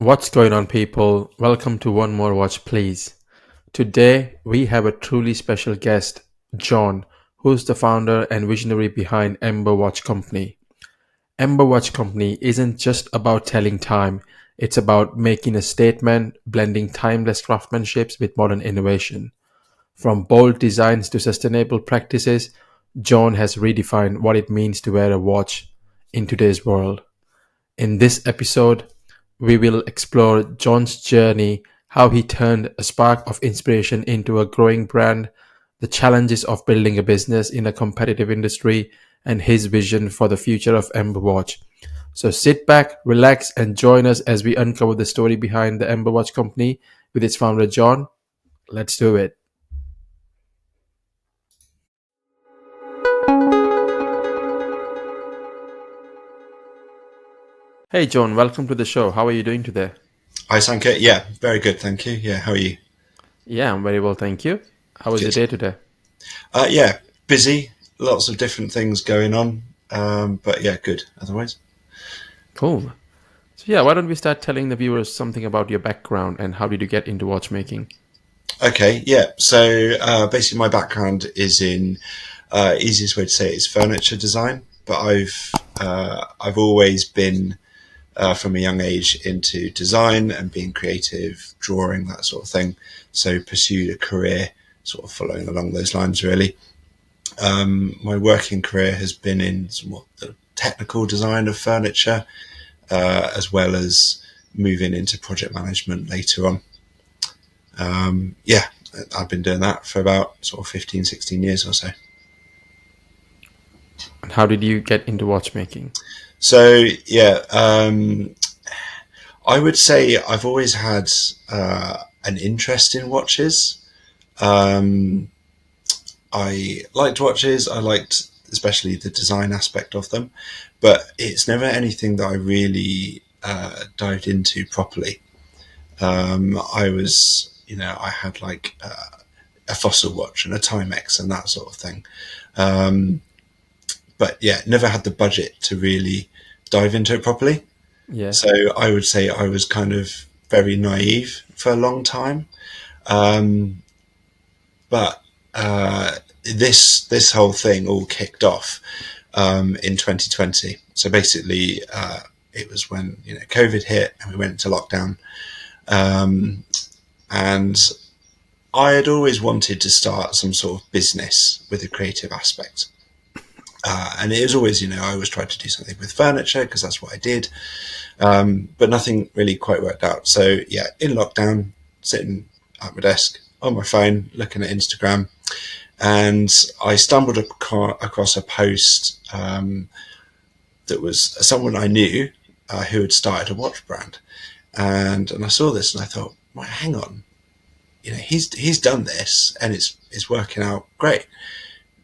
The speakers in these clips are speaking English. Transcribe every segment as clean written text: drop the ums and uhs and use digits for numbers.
What's going on, people? Welcome to One More Watch, Please. Today, we have a truly special guest, John, who's the founder and visionary behind Ember Watch Company. Ember Watch Company isn't just about telling time, it's about making a statement, blending timeless craftsmanship with modern innovation. From bold designs to sustainable practices, John has redefined what it means to wear a watch in today's world. In this episode, we will explore John's journey, how he turned a spark of inspiration into a growing brand, the challenges of building a business in a competitive industry, and his vision for the future of Ember Watch. So sit back, relax, and join us as we uncover the story behind the Ember Watch Company with its founder, John. Let's do it. Hey, John, welcome to the show. How are you doing today? Hi, Sanket. Yeah, very good, thank you. Yeah, how are you? Yeah, I'm very well, thank you. How was your Good. day today? Yeah, busy. Lots of different things going on. But yeah, good. Otherwise, Cool. So yeah, why don't we start telling the viewers something about your background and how did you get into watchmaking? okay. Yeah. So basically, my background is in easiest way to say it is furniture design. But I've always been from a young age into design and being creative, drawing that sort of thing. So pursued a career sort of following along those lines, really. My working career has been in somewhat the technical design of furniture, as well as moving into project management later on. Yeah, I've been doing that for about sort of 15, 16 years or so. And how did you get into watchmaking? So, yeah, I would say I've always had an interest in watches. Um, I liked watches. I liked especially the design aspect of them, but it's never anything that I really dived into properly. I was, I had like a fossil watch and a Timex and that sort of thing. Um, but yeah, never had the budget to really dive into it properly. Yeah. So I would say I was kind of very naive for a long time. Um, but this whole thing all kicked off in 2020. So basically, it was when COVID hit and we went into lockdown. Um, and I had always wanted to start some sort of business with a creative aspect. And it was always, I always tried to do something with furniture because that's what I did. But nothing really quite worked out. So, yeah, in lockdown, sitting at my desk on my phone, looking at Instagram, and I stumbled across a post that was someone I knew who had started a watch brand. And I saw this and I thought, well, hang on, he's done this and it's working out great.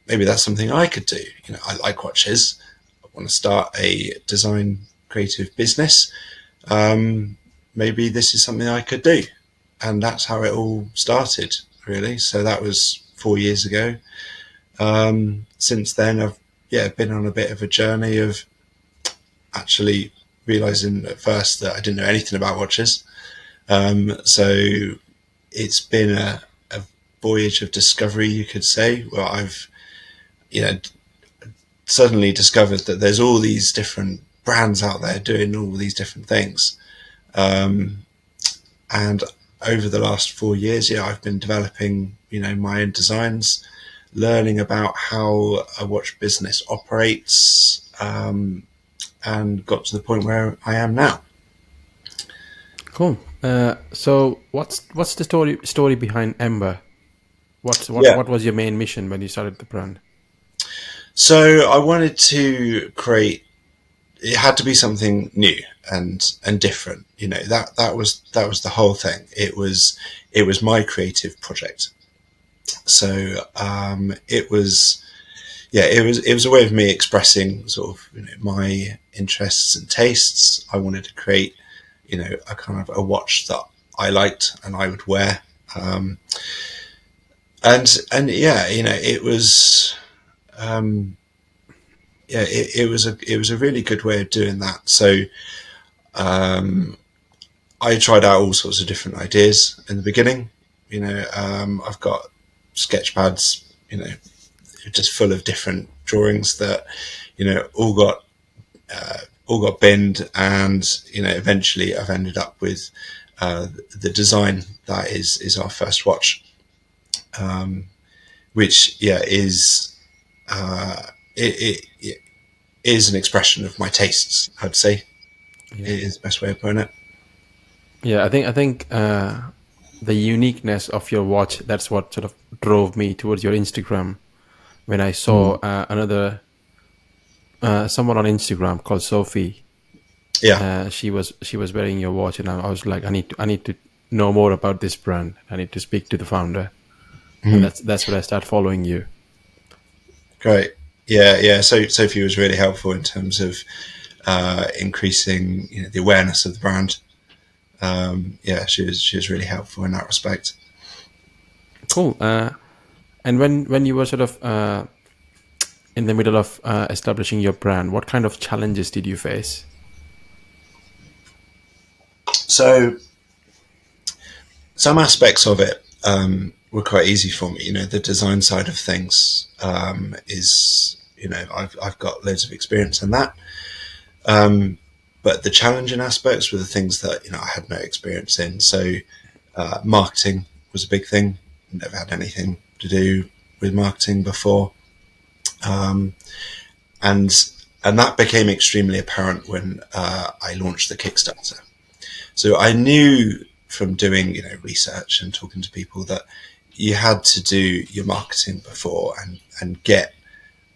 Maybe that's something I could do. I like watches. I want to start a design creative business. Maybe this is something I could do, and that's how it all started, really. So that was 4 years ago. Since then, I've been on a bit of a journey of actually realizing at first that I didn't know anything about watches. So it's been a voyage of discovery, you could say, where I've you know suddenly discovered that there's all these different brands out there doing all these different things. And over the last 4 years, I've been developing, my own designs, learning about how a watch business operates, and got to the point where I am now. Cool. So what's the story behind Ember? What's what Yeah. what was your main mission when you started the brand? So I wanted to create. It had to be something new and different. That was the whole thing. It was my creative project. So it was it was a way of me expressing sort of my interests and tastes. I wanted to create a kind of a watch that I liked and I would wear. Um, and yeah, it was it was a really good way of doing that. So I tried out all sorts of different ideas in the beginning. I've got sketch pads, just full of different drawings that, all got binned, and eventually I've ended up with the design that is our first watch, which it is an expression of my tastes. I'd say Yeah. it is the best way of putting it. Yeah, I think the uniqueness of your watch, that's what sort of drove me towards your Instagram. When I saw Mm. another someone on Instagram called Sophie, Yeah. she was wearing your watch, and I was like, I need to know more about this brand. I need to speak to the founder, and Mm. that's when I start following you. Great. Yeah, yeah. So Sophie was really helpful in terms of increasing the awareness of the brand. Yeah, she was really helpful in that respect. Cool. And when you were sort of in the middle of establishing your brand, what kind of challenges did you face? So some aspects of it were quite easy for me. The design side of things is I've got loads of experience in that. But the challenging aspects were the things that I had no experience in. So marketing was a big thing. Never had anything to do with marketing before, and and that became extremely apparent when I launched the Kickstarter. So I knew from doing research and talking to people that you had to do your marketing before and get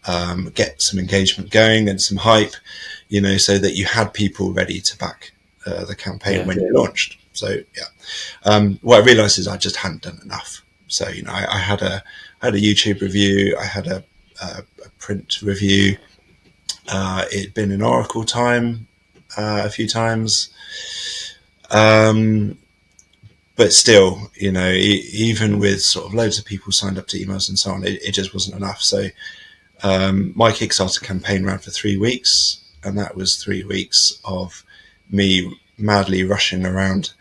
some engagement going and some hype, so that you had people ready to back the campaign Yeah, when you launched. So yeah, what I realised is I just hadn't done enough. So I had a YouTube review, I had a print review. It'd been in Oracle time a few times, but still, even with sort of loads of people signed up to emails and so on, it just wasn't enough. So my Kickstarter campaign ran for 3 weeks, and that was 3 weeks of me madly rushing around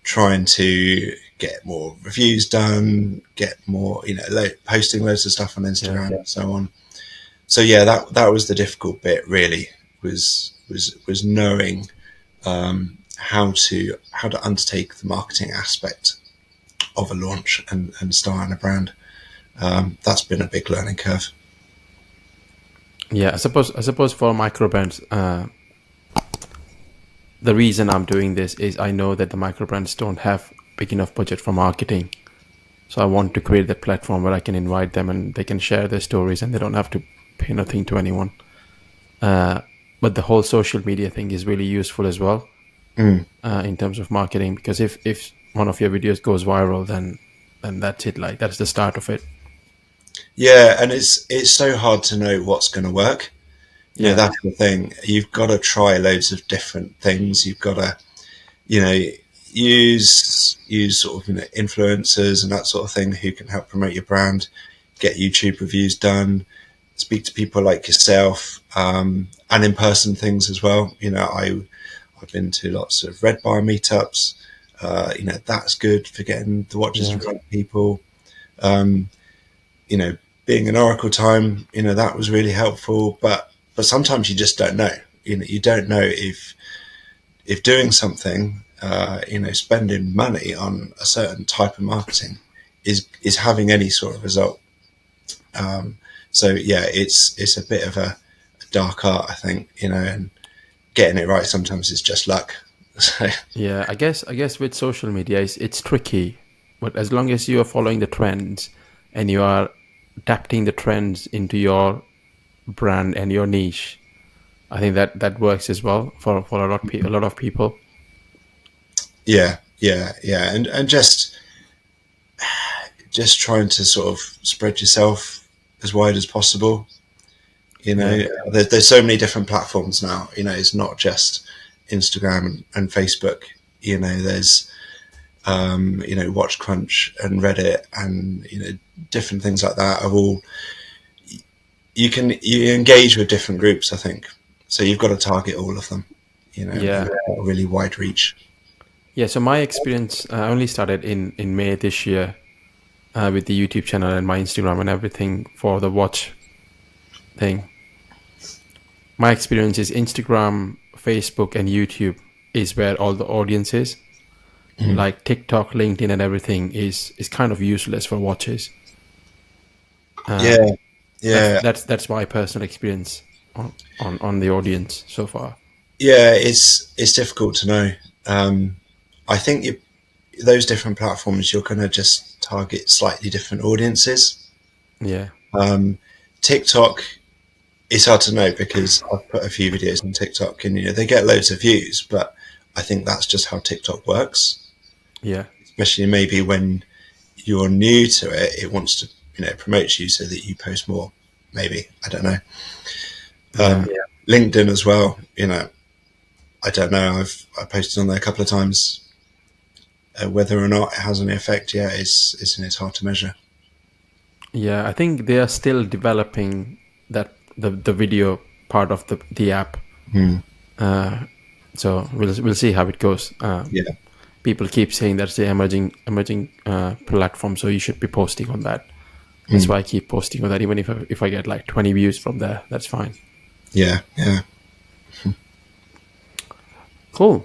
trying to get more reviews done, get more, posting loads of stuff on yeah, Instagram and so on. So yeah, that was the difficult bit. Really, was knowing how to undertake the marketing aspect of a launch and starting a brand. That's been a big learning curve. yeah. I suppose for micro brands, the reason I'm doing this is I know that the micro brands don't have big enough budget for marketing. So I want to create that platform where I can invite them and they can share their stories and they don't have to pay nothing to anyone. But the whole social media thing is really useful as well Mm. in terms of marketing, because if one of your videos goes viral, then that's it. Like that's the start of it. Yeah, and it's so hard to know what's going to work. Yeah, That's the thing. You've got to try loads of different things. You've got to, you know, use sort of influencers and that sort of thing who can help promote your brand, get YouTube reviews done, speak to people like yourself, and in person things as well. I've been to lots of Red Bar meetups. That's good for getting the watches in yeah, front of people. Um, you know, Being in Oracle time, that was really helpful. But sometimes you just don't know. You don't know if doing something, spending money on a certain type of marketing is having any sort of result. So yeah, it's a bit of a dark art, I think, and getting it right sometimes is just luck. So yeah. I guess with social media, it's tricky, but as long as you are following the trends and you are adapting the trends into your brand and your niche, I think that works as well for a lot of people. yeah, yeah, yeah, and just trying to sort of spread yourself as wide as possible. Yeah, There's so many different platforms now. It's not just Instagram and Facebook. There's Watch Crunch and Reddit and different things like that. Of all you engage with different groups, I think. So you've got to target all of them. yeah, You've got a really wide reach. Yeah, so my experience only started in May this year with the YouTube channel and my Instagram and everything for the watch thing. My experience is Instagram, Facebook, and YouTube is where all the audience is. Mhm. Like TikTok, LinkedIn, and everything is kind of useless for watches. Uh, Yeah, that's yeah, that's that's my personal experience on the audience so far. yeah. It's difficult to know. I think those different platforms, you're going to just target slightly different audiences. Yeah, Um, TikTok, it's hard to know because I've put a few videos on TikTok and they get loads of views, but I think that's just how TikTok works. yeah, Especially maybe when you're new to it, it wants to promote you so that you post more. Maybe I don't know. yeah, LinkedIn as well. I don't know. I posted on there a couple of times. Whether or not it has any effect, yeah, it's hard to measure. yeah. I think they are still developing the video part of the app. Hmm. So we'll see how it goes. Yeah. People keep saying that's the emerging platform, so you should be posting on that. That's Hmm. why I keep posting on that. Even if I get like 20 views from there, that's fine. Yeah. Yeah. Cool.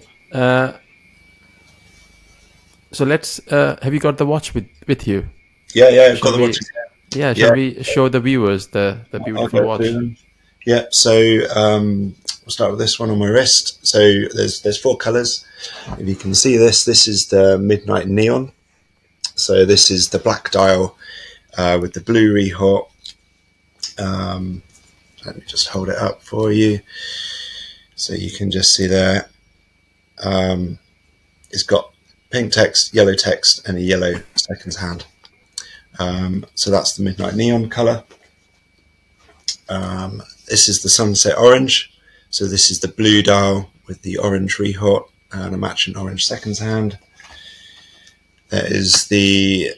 So let's. Have you got the watch with you? Yeah. Yeah. I've got Shall the we? watches. Yeah. Yeah. Shall we show the viewers the I'll beautiful go through watch? them. Yeah. So we'll start with this one on my wrist. So there's four colours. If you can see this, this is the Midnight Neon. So this is the black dial with the blue rehort. Um, Let me just hold it up for you so you can just see there. Um, it's got pink text, yellow text, and a yellow seconds hand. So that's the Midnight Neon color. This is the Sunset Orange. So this is the blue dial with the orange rehort and a matching orange seconds hand. There is the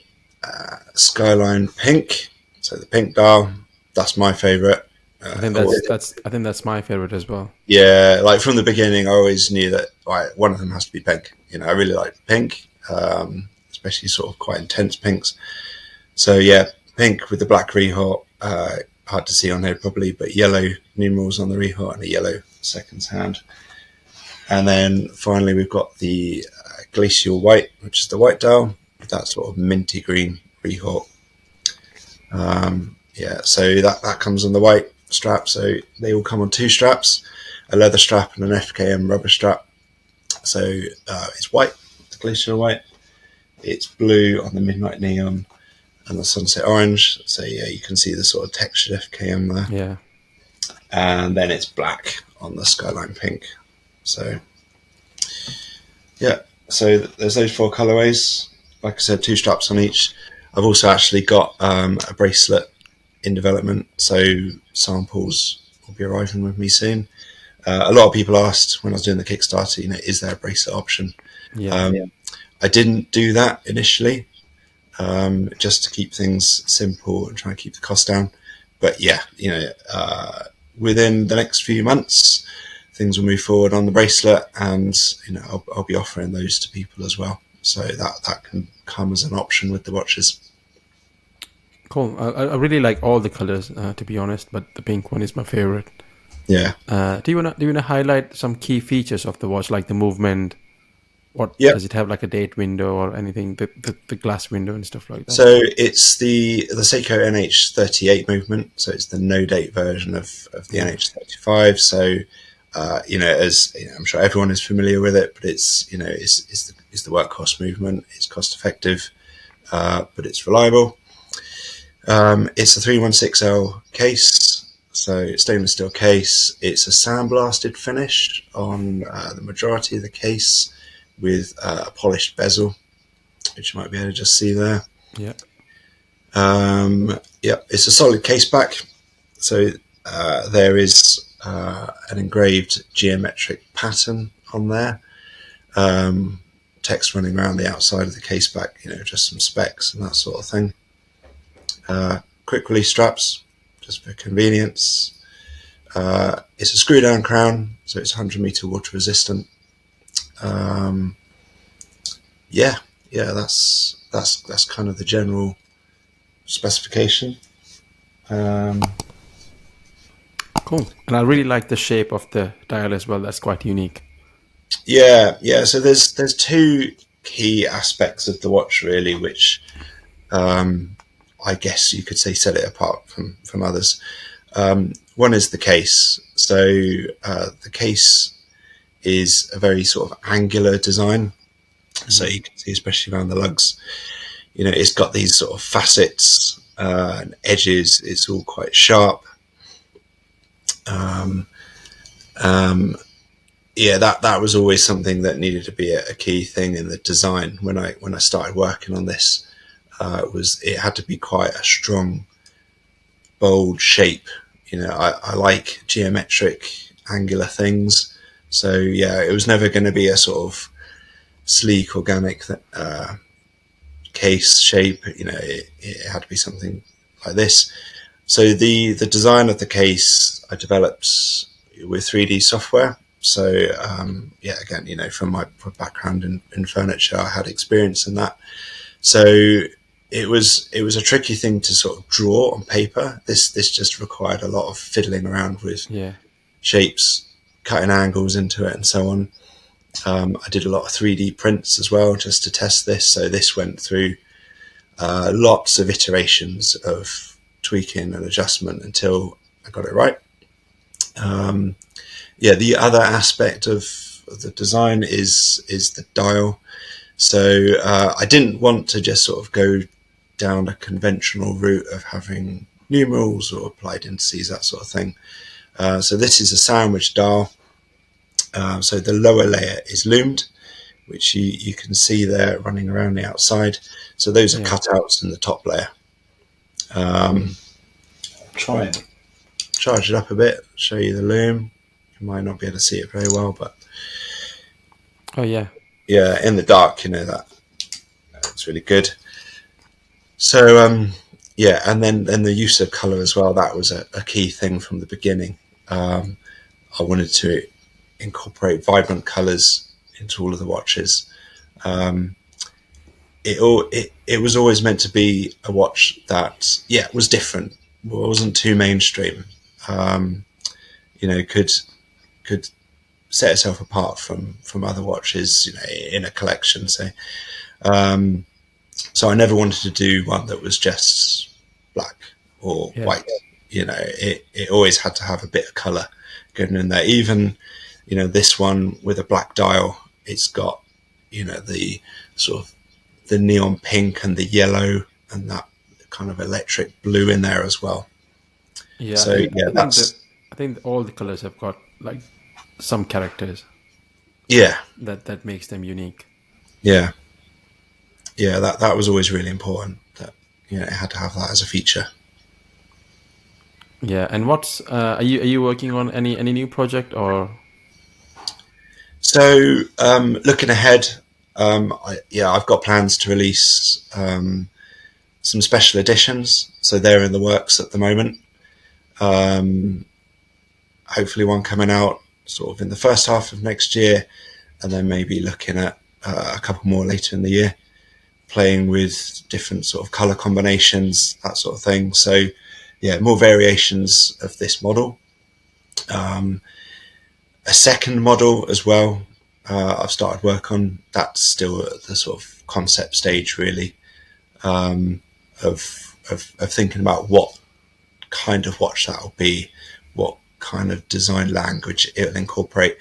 Skyline Pink. So the pink dial, that's my favorite. I think Oh, that's my favorite as well. yeah, like from the beginning, I always knew that one of them has to be pink. I really like pink, especially sort of quite intense pinks. So yeah, pink with the black rehort. Hard to see on here probably, but yellow numerals on the rehort and a yellow seconds hand. And then finally, we've got the glacial white, which is the white dial with that sort of minty green rehort. Yeah, so that comes on the white strap. So they all come on two straps, a leather strap and an FKM rubber strap. So it's white, the glacial white. It's blue on the Midnight Neon and the Sunset Orange. So yeah, you can see the sort of textured FKM there. Yeah. And then it's black on the Skyline Pink. So yeah, so there's those four colorways. Like I said, two straps on each. I've also actually got a bracelet in development, so samples will be arriving with me soon. A lot of people asked when I was doing the Kickstarter, is there a bracelet option? Yeah. I didn't do that initially, just to keep things simple and try and keep the cost down. But yeah, within the next few months, things will move forward on the bracelet, and I'll be offering those to people as well. So that can come as an option with the watches. Cool. I really like all the colors, to be honest, but the pink one is my favorite. Yeah. Do you wanna highlight some key features of the watch, like the movement? What Yep. does it have, like a date window or anything? The glass window and stuff like that. So it's the Seiko NH38 movement. So it's the no date version of the NH35. So as I'm sure everyone is familiar with it, but it's the workhorse movement. It's cost effective, but it's reliable. It's a 316L case, so stainless steel case. It's a sandblasted finish on the majority of the case with a polished bezel, which you might be able to just see there. Yeah. It's a solid case back. So there is an engraved geometric pattern on there. Text running around the outside of the case back, just some specs and that sort of thing. Quick release straps, just for convenience. It's a screw down crown, so it's 100 meter water resistant. yeah, yeah, that's kind of the general specification. Um, Cool. And I really like the shape of the dial as well. That's quite unique. yeah, yeah. So there's two key aspects of the watch really, which I guess you could say set it apart from others. One is the case. So the case is a very sort of angular design. So Hmm. you can see, especially around the lugs, it's got these sort of facets and edges. It's all quite sharp. Um, um, yeah, that was always something that needed to be a key thing in the design when I started working on this. It had to be quite a strong, bold shape. I like geometric, angular things. So yeah, it was never going to be a sort of sleek, organic case shape. It had to be something like this. So the design of the case I developed with 3D software. So yeah, again, from my background in furniture, I had experience in that. So it was a tricky thing to sort of draw on paper. This just required a lot of fiddling around with Yeah. shapes, cutting angles into it, and so on. I did a lot of 3D prints as well just to test this. So this went through lots of iterations of tweaking and adjustment until I got it right. Um, yeah, the other aspect of the design is the dial. So I didn't want to just sort of go down a conventional route of having numerals or applied indices, that sort of thing. So this is a sandwich dial. So the lower layer is loomed, which you can see there running around the outside. So those are Yeah. cutouts in the top layer. Um, try and charge it up a bit, show you the loom. You might not be able to see it very well, but Oh, yeah. yeah, in the dark, that's really good. So yeah, and then the use of color as well. That was a key thing from the beginning. Um, I wanted to incorporate vibrant colors into all of the watches. Um, it was always meant to be a watch that was different. Well, it wasn't too mainstream. Um, could set itself apart from other watches, in a collection. Um, so I never wanted to do one that was just black or Yeah. white. It always had to have a bit of color going in there. Even this one with a black dial, it's got the sort of the neon pink and the yellow and that kind of electric blue in there as well. Yeah. So yeah, that's I think all the colors have got like some characters yeah, that makes them unique. yeah, yeah. That was always really important. That it had to have that as a feature. Yeah. And what's are you working on any new project or? So looking ahead, I've got plans to release some special editions. So they're in the works at the moment. Um, Hopefully, one coming out sort of in the first half of next year, and then maybe looking at a couple more later in the year, playing with different sort of color combinations, that sort of thing. So, yeah, more variations of this model. Um, a second model as well. I've started work on. That's still at the sort of concept stage, really, um, of thinking about what kind of watch that'll be, what kind of design language it'll incorporate.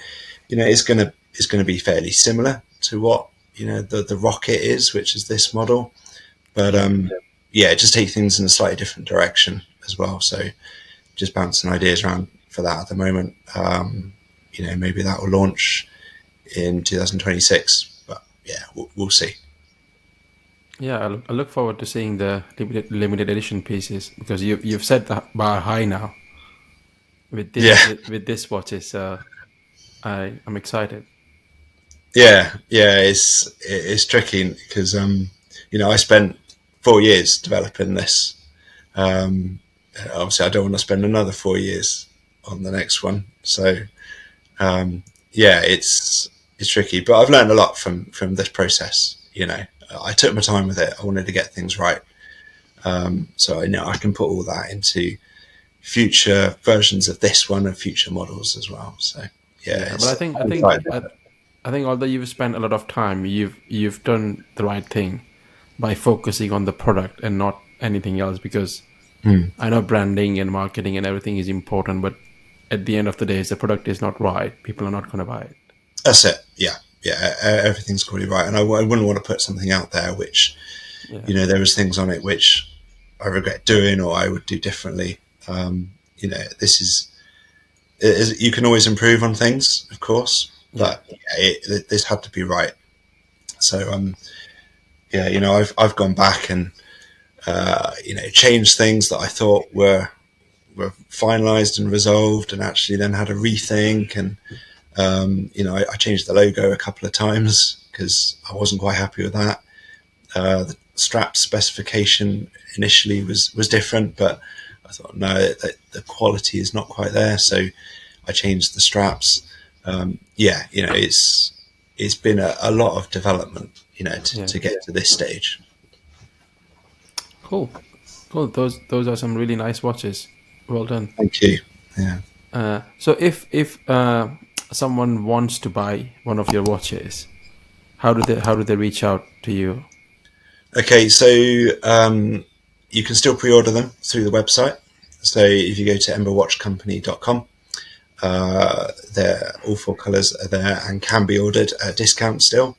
It's gonna be fairly similar to what the Rocket is, which is this model, but Yeah. yeah, just take things in a slightly different direction as well. So just bouncing ideas around for that at the moment. Maybe that will launch in 2026, but yeah, we'll see. Yeah, I look forward to seeing the limited edition pieces because you've set the bar high now with Yeah, with this watches. I'm excited. yeah, it's tricky because I spent 4 years developing this. Um, Obviously, I don't want to spend another 4 years on the next one. So yeah, it's tricky, but I've learned a lot from this process. I took my time with it. I wanted to get things right. So I know I can put all that into future versions of this one and future models as well. So yeah, Yeah, but it's I I'm think excited. I think although you've spent a lot of time, you've done the right thing by focusing on the product and not anything else. Because Mm. I know branding and marketing and everything is important, but at the end of the day, if the product is not right, people are not going to buy it. That's it. Yeah, yeah. Everything's got to be right, and I wouldn't want to put something out there which Yeah, there was things on it which I regret doing or I would do differently. This is you can always improve on things, of course, yeah, but this had to be right. So yeah, I've gone back and changed things that I thought were finalized and resolved, and actually then had a rethink. And I changed the logo a couple of times because I wasn't quite happy with that. The strap specification initially was different, but I thought no, the quality is not quite there, so I changed the straps. Yeah, it's been a lot of development, yeah. to get to this stage. Cool, cool. Those are some really nice watches. Well done. Thank you. Yeah. So if someone wants to buy one of your watches, how do they reach out to you? Okay, so you can still pre-order them through the website. So if you go to emberwatchcompany.com, all four colours are there and can be ordered at a discount still.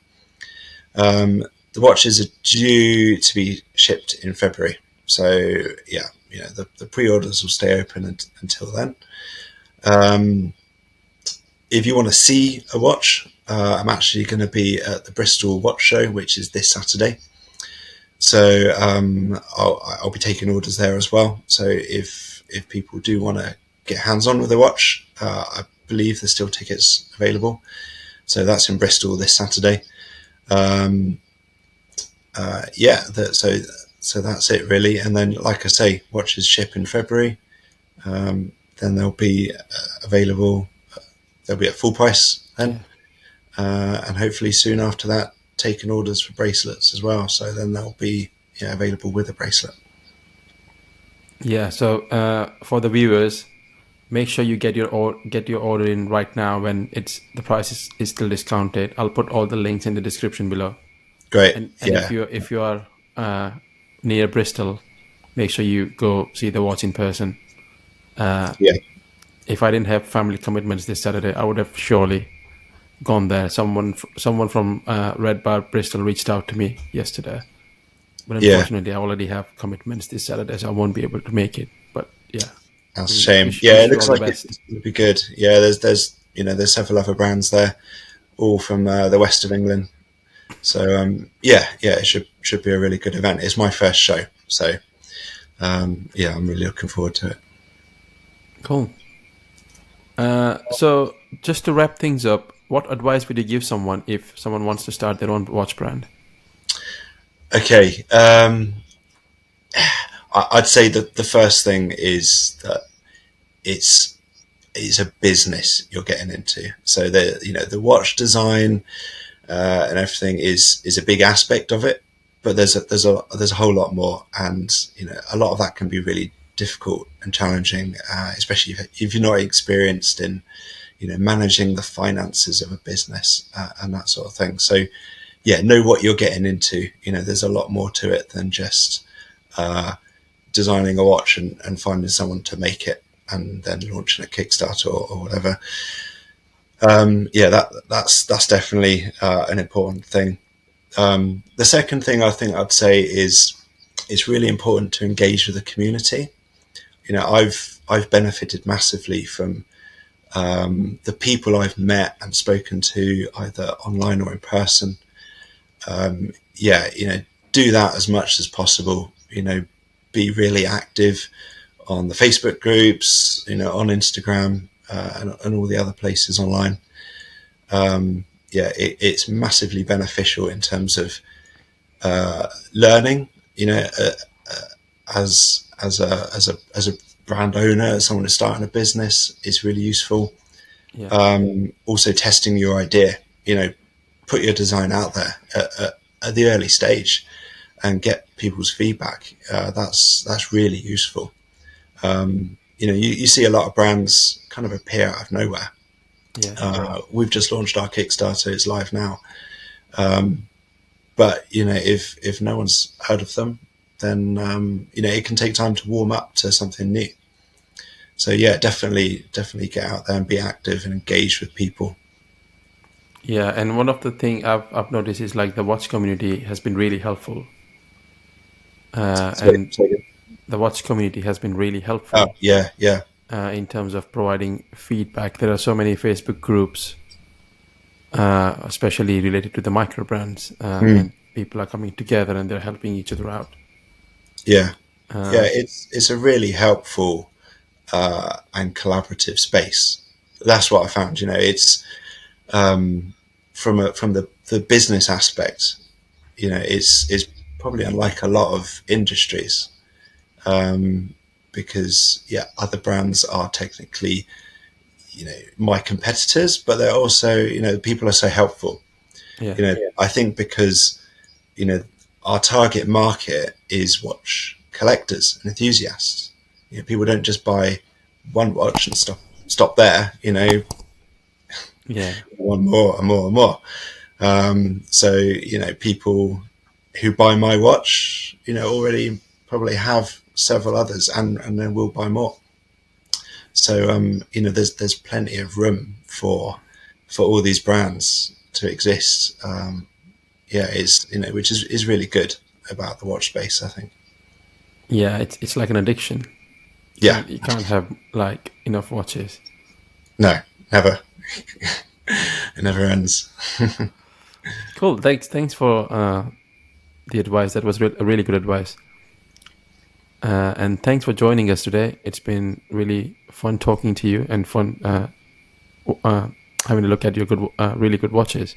The watches are due to be shipped in February. So yeah, the pre-orders will stay open until then. If you want to see a watch, I'm actually going to be at the Bristol Watch Show, which is this Saturday. So I'll be taking orders there as well. So if people do want to get hands on with the watch, I believe there's still tickets available. So that's in Bristol this Saturday. Yeah, so that's it really. And then, like I say, watches ship in February. Then they'll be available. They'll be at full price then, Yeah, and hopefully soon after that, taking orders for bracelets as well. So then they'll be available with a bracelet. yeah. So for the viewers, make sure you get your order in right now when the price is still discounted. I'll put all the links in the description below. Great. And Yeah. if you are near Bristol, make sure you go see the watch in person. Yeah. If I didn't have family commitments this Saturday, I would have surely gone there. Someone from Red Bar Bristol reached out to me yesterday, but Yeah. unfortunately, I already have commitments this Saturday, so I won't be able to make it. But yeah, That's a shame. wish Yeah, it wish you looks all the like best. it would be good. Yeah, there's several other brands there, all from the west of England. So yeah, it should be a really good event. It's my first show, so yeah, I'm really looking forward to it. Cool. So just to wrap things up, what advice would you give someone if someone wants to start their own watch brand? Okay, I'd say that the first thing is that it's it's a business you're getting into. So the watch design and everything is a big aspect of it, but there's a whole lot more, and a lot of that can be really difficult and challenging, especially if you're not experienced in managing the finances of a business and that sort of thing. So yeah, know what you're getting into. There's a lot more to it than just designing a watch and finding someone to make it and then launching a Kickstarter or whatever. Yeah, that's definitely an important thing. The second thing I think I'd say is it's really important to engage with the community. I've benefited massively from the people I've met and spoken to either online or in person. Yeah, do that as much as possible. Be really active on the Facebook groups, on Instagram, and all the other places online. Yeah, it's massively beneficial in terms of learning. As a brand owner, as someone who's starting a business, is really useful. Yeah, Also, testing your idea. Put your design out there at the early stage and get people's feedback. That's really useful. You see a lot of brands kind of appear out of nowhere. Yeah. We've just launched our Kickstarter; it's live now. But if no one's heard of them, then it can take time to warm up to something new. So yeah, definitely get out there and be active and engage with people. Yeah, and one of the thing I've noticed is like the watch community has been really helpful, So, and so the watch community has been really oh helpful yeah, yeah, in terms of providing feedback. There are so many Facebook groups, especially related to the micro brands, mm, and people are coming together and they're helping each other out. yeah, yeah. Uh, It's a really helpful and collaborative space. That's what I found. It's from the business aspect. It's probably unlike a lot of industries, because yeah, other brands are technically my competitors, but they're also people are so helpful. yeah, I think because you know our target market is watch collectors and enthusiasts. People don't just buy one watch and stop there. yeah, One more and more and more. So people who buy my watch, already probably have several others, and then will buy more. So there's plenty of room for all these brands to exist. Yeah, it's which is really good about the watch space, I think. yeah. It's like an addiction. You Yeah, can't have like enough watches. no, never. It never ends. Cool. Thanks for the advice. That was a really good advice. And thanks for joining us today. It's been really fun talking to you and fun uh, having a look at your really good watches.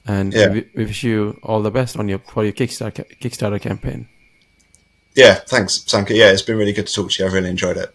And Yeah, we wish you all the best on your Kickstarter campaign. yeah. Thanks, Sanka. Yeah, it's been really good to talk to you. I've really enjoyed it.